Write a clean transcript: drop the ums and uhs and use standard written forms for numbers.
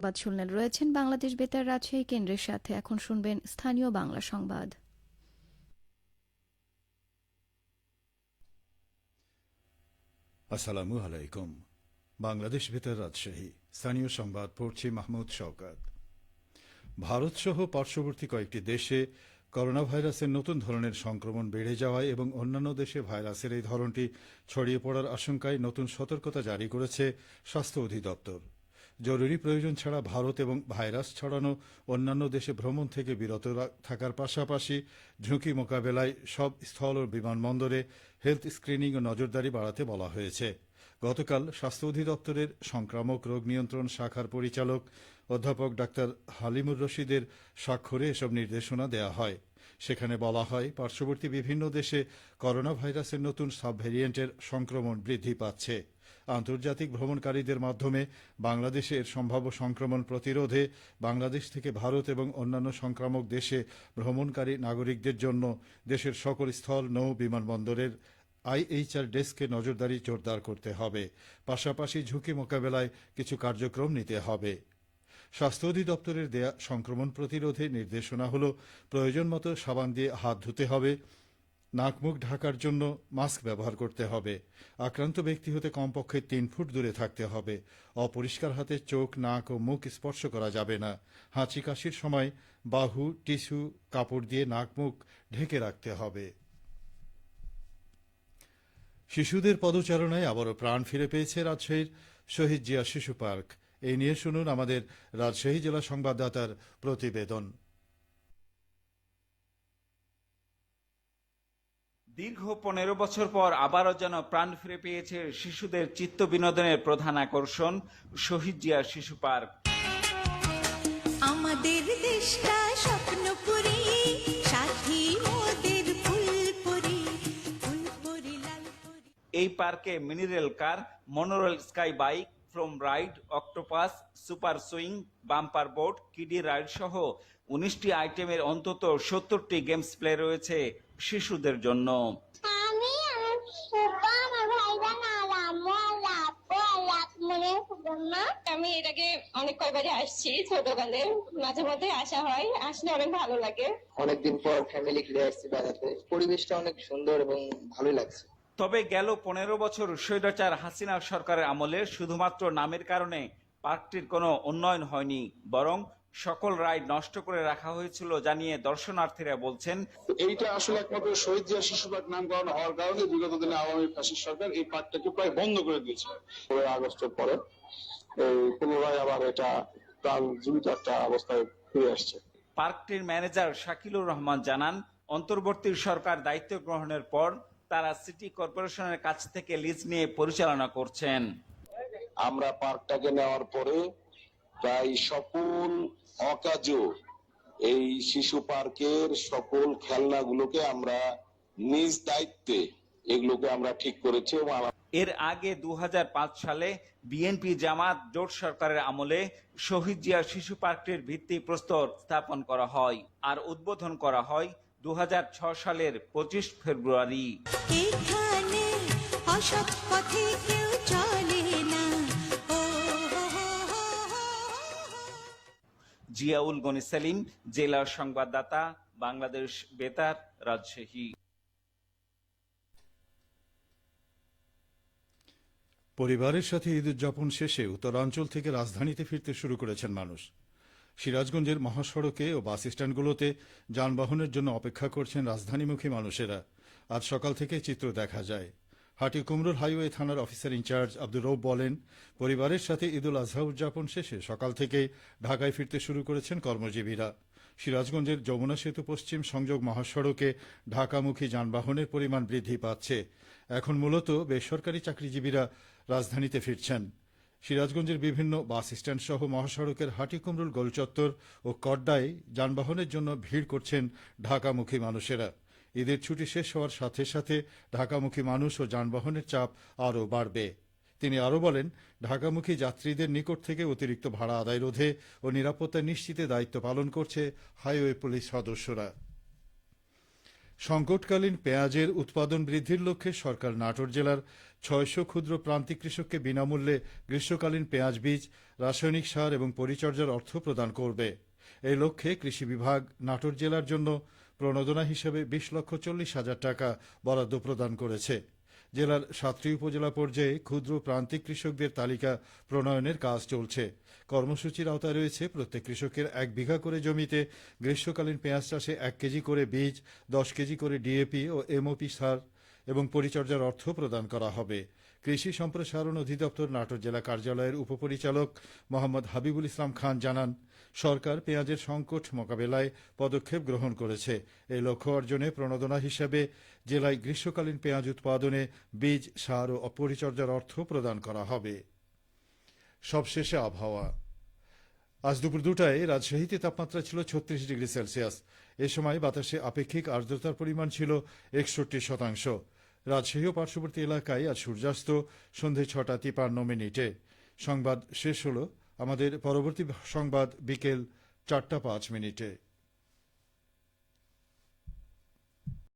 সংবাদ শুনলেন। রয়েছেন বাংলাদেশ বেতার রাজশাহী কেন্দ্রের সাথে। এখন শুনবেন স্থানীয় বাংলা সংবাদ। আসসালামু আলাইকুম। বাংলাদেশ বেতার রাজশাহী স্থানীয় সংবাদ পড়ছি মাহমুদ শওকত। ভারতসহ পার্শ্ববর্তী কয়েকটি দেশে করোনা ভাইরাসের নতুন ধরনের সংক্রমণ বেড়ে যাওয়ায় এবং অন্যান্য দেশে ভাইরাসের এই ধরনটি ছড়িয়ে পড়ার আশঙ্কায় নতুন সতর্কতা জারি করেছে স্বাস্থ্য অধিদপ্তর। জরুরি প্রয়োজন ছাড়া ভারত এবং ভাইরাস ছড়ানো অন্যান্য দেশে ভ্রমণ থেকে বিরত থাকার পাশাপাশি ঝুঁকি মোকাবেলায় সব স্থল ও বিমানবন্দরে হেলথ স্ক্রিনিং ও নজরদারি বাড়াতে বলা হয়েছে। গতকাল স্বাস্থ্য অধিদপ্তরের সংক্রামক রোগ নিয়ন্ত্রণ শাখার পরিচালক অধ্যাপক ডাক্তার হালিমুর রশিদের স্বাক্ষরে এসব নির্দেশনা দেয়া হয়। সেখানে বলা হয়, পার্শ্ববর্তী বিভিন্ন দেশে করোনা ভাইরাসের নতুন সাব ভ্যারিয়েন্টের সংক্রমণ বৃদ্ধি পাচ্ছে। আন্তর্জাতিক ভ্রমণকারীদের মাধ্যমে বাংলাদেশে এর সম্ভাব্য সংক্রমণ প্রতিরোধে বাংলাদেশ থেকে ভারত এবং অন্যান্য সংক্রামক দেশে ভ্রমণকারী নাগরিকদের জন্য দেশের সকল স্থল নৌ বিমানবন্দরের আইএইচআর ডেস্কে নজরদারি জোরদার করতে হবে। পাশাপাশি ঝুঁকি মোকাবেলায় কিছু কার্যক্রম নিতে হবে। স্বাস্থ্য অধিদপ্তরের দেয়া সংক্রমণ প্রতিরোধে নির্দেশনা হল, প্রয়োজন মতো সাবান দিয়ে হাত ধুতে হবে, নাক মুখ ঢাকার জন্য মাস্ক ব্যবহার করতে হবে, আক্রান্ত ব্যক্তি হতে কমপক্ষে ৩ ফুট দূরে থাকতে হবে, অপরিষ্কার হাতে চোখ, নাক ও মুখ স্পর্শ করা যাবে না, হাঁচি কাশির সময় বাহু, টিস্যু, কাপড় দিয়ে নাক মুখ ঢেকে রাখতে হবে। শিশুদের পদচারণায় আবারও প্রাণ ফিরে পেয়েছে রাজশাহীর শহীদ জিয়া শিশু পার্ক। এই নিয়ে শুনুন আমাদের রাজশাহী জেলা সংবাদদাতার প্রতিবেদন। দীর্ঘ ১৫ বছর পর আবারও যেন প্রাণ ফিরে পেয়েছে শিশুদের চিত্ত বিনোদনের প্রধান আকর্ষণ শহীদ জিয়া শিশু পার্ক। আমাদের দেশটা স্বপ্নপুরী, সাথী মোদের ফুলপুরি, ফুলপুরি লালপুরি। এই পার্কে mini rail car, monorail sky bike, from ride, octopus, super swing, bumper boat, kiddie ride সহ ১৯টি আইটেমের অন্তত ৭০টি গেমস প্লে রয়েছে শিশুদের জন্য। আমি আমার ফুপা, আমার ভাইজান আর আম্মু আর আপু আর আপমনের ফুপমা। আমি এটাকে অনেক কয়বারই আসছি ছোটকালে, মাঝে মধ্যে আসা হয়, আসলে অনেক ভালো লাগে। অনেকদিন পর ফ্যামিলি ঘুরে আসছি বেড়াতে, পরিবেশটা অনেক সুন্দর এবং ভালোই লাগছে। তবে গেল ১৫ বছর স্বৈরাচার হাসিনা সরকারের আমলে শুধুমাত্র নামের কারণে পার্কটির কোনো উন্নয়ন হয়নি, বরং সকল রাইড নষ্ট করে রাখা হয়েছিল জানিয়ে দর্শনার্থীরা বলছেন, এইটা আসলে একমাত্র শহীদ জিয়া শিশু পার্ক নামকরণ হওয়ার কারণে বিগত দিনে আওয়ামী ফ্যাসিস্ট সরকার এই পার্কটাকে প্রায় বন্ধ করে দিয়েছে। ১৫ আগস্টের পরে পুনরায় আবার এটা প্রাণ জীবিত একটা অবস্থায় ফিরে আসছে। পার্কটির ম্যানেজার শাকিলুর রহমান জানান, অন্তর্বর্তী সরকার দায়িত্ব গ্রহণের পর তারা সিটি কর্পোরেশনের কাছ থেকে লিজ নিয়ে পরিচালনা করছেন। আমরা পার্কটাকে নেওয়ার পরে প্রায় সকল অকাজও এই শিশু পার্কের সকল খেলনাগুলোকে আমরা নিজ দায়িত্বে এগুলোকে আমরা ঠিক করেছি। এর আগে ২০০৫ সালে বিএনপি জামাত জোট সরকারের আমলে শহীদ জিয়া শিশু পার্কটির ভিত্তিপ্রস্তর স্থাপন করা হয় আর উদ্বোধন করা হয় ২০০৬ সালের ২৫ ফেব্রুয়ারি। এখানে অসৎ পথে কেউ চলে না। জিয়াউল গনি সেলিম, জেলার সংবাদদাতা, বাংলাদেশ বেতার, রাজশাহী। পরিবারের সাথে ঈদ উদযাপন শেষে উত্তরাঞ্চল থেকে রাজধানীতে ফিরতে শুরু করেছেন মানুষ। সিরাজগঞ্জের মহাসড়কে ও বাস স্ট্যান্ডগুলোতে যানবাহনের জন্য অপেক্ষা করছেন রাজধানীমুখী মানুষেরা। আজ সকাল থেকে চিত্র দেখা যায়। হাটিকুমরুল হাইওয়ে থানার অফিসার ইনচার্জ আব্দুর রৌফ বলেন, পরিবারের সাথে ঈদুল আজহা উদযাপন শেষে সকাল থেকেই ঢাকায় ফিরতে শুরু করেছেন কর্মজীবীরা। সিরাজগঞ্জের যমুনা সেতু পশ্চিম সংযোগ মহাসড়কে ঢাকামুখী যানবাহনের পরিমাণ বৃদ্ধি পাচ্ছে। এখন মূলত বেসরকারি চাকরিজীবীরা রাজধানীতে ফিরছেন। সিরাজগঞ্জের বিভিন্ন বাস স্ট্যান্ড সহ মহাসড়কের হাটিকুমরুল গোলচত্বর ও কড্ডায় যানবাহনের জন্য ভিড় করছেন ঢাকামুখী মানুষেরা। ঈদের ছুটি শেষ হওয়ার সাথে সাথে ঢাকামুখী মানুষ ও যানবাহনের চাপ আরও বাড়বে। তিনি আরও বলেন, ঢাকামুখী যাত্রীদের নিকট থেকে অতিরিক্ত ভাড়া আদায় রোধে ও নিরাপত্তা নিশ্চিতে দায়িত্ব পালন করছে হাইওয়ে পুলিশ সদস্যরা। সংকটকালীন পেঁয়াজের উৎপাদন বৃদ্ধির লক্ষ্যে সরকার নাটোর জেলার 600 ক্ষুদ্র প্রান্তিক কৃষককে বিনামূল্যে গ্রীষ্মকালীন পেঁয়াজ বীজ, রাসায়নিক সার এবং পরিচর্যার অর্থ প্রদান করবে। এই লক্ষ্যে কৃষি বিভাগ নাটোর জেলার জন্য প্রণোদনা হিসেবে 20,40,000 টাকা বরাদ্দ প্রদান করেছে। জেলার 7টি উপজেলা পর্যায়ে ক্ষুদ্র প্রান্তিক কৃষকদের তালিকা প্রণয়নের কাজ চলছে। কর্মসূচির আওতায় রয়েছে প্রত্যেক কৃষকের 1 বিঘা করে জমিতে গ্রীষ্মকালীন পেঁয়াজ চাষে 1 কেজি করে বীজ, 10 কেজি করে ডিএপি ও এমওপি সার এবং পরিচর্যার অর্থ প্রদান করা হবে। কৃষি সম্প্রসারণ অধিদপ্তর নাটোর জেলা কার্যালয়ের উপপরিচালক মোহাম্মদ হাবিবুল ইসলাম খান জানান, সরকার পেঁয়াজের সংকট মোকাবেলায় পদক্ষেপ গ্রহণ করেছে। এই লক্ষ্য অর্জনে প্রণোদনা হিসেবে জেলায় গ্রীষ্মকালীন পেঁয়াজ উৎপাদনে বীজ, সার ও পরিচর্যার অর্থ প্রদান করা হবে। সবশেষে আবহাওয়া। আজ দুপুর 2টায় রাজশাহীতে তাপমাত্রা ছিল 36 ডিগ্রি সেলসিয়াস। এ সময় বাতাসে আপেক্ষিক আর্দ্রতার পরিমাণ ছিল 61%। রাজশাহী ও পার্শ্ববর্তী এলাকায় আজ সূর্যাস্ত সন্ধে 6:53। সংবাদ শেষ হল। আমাদের পরবর্তী সংবাদ বিকেল 4:05।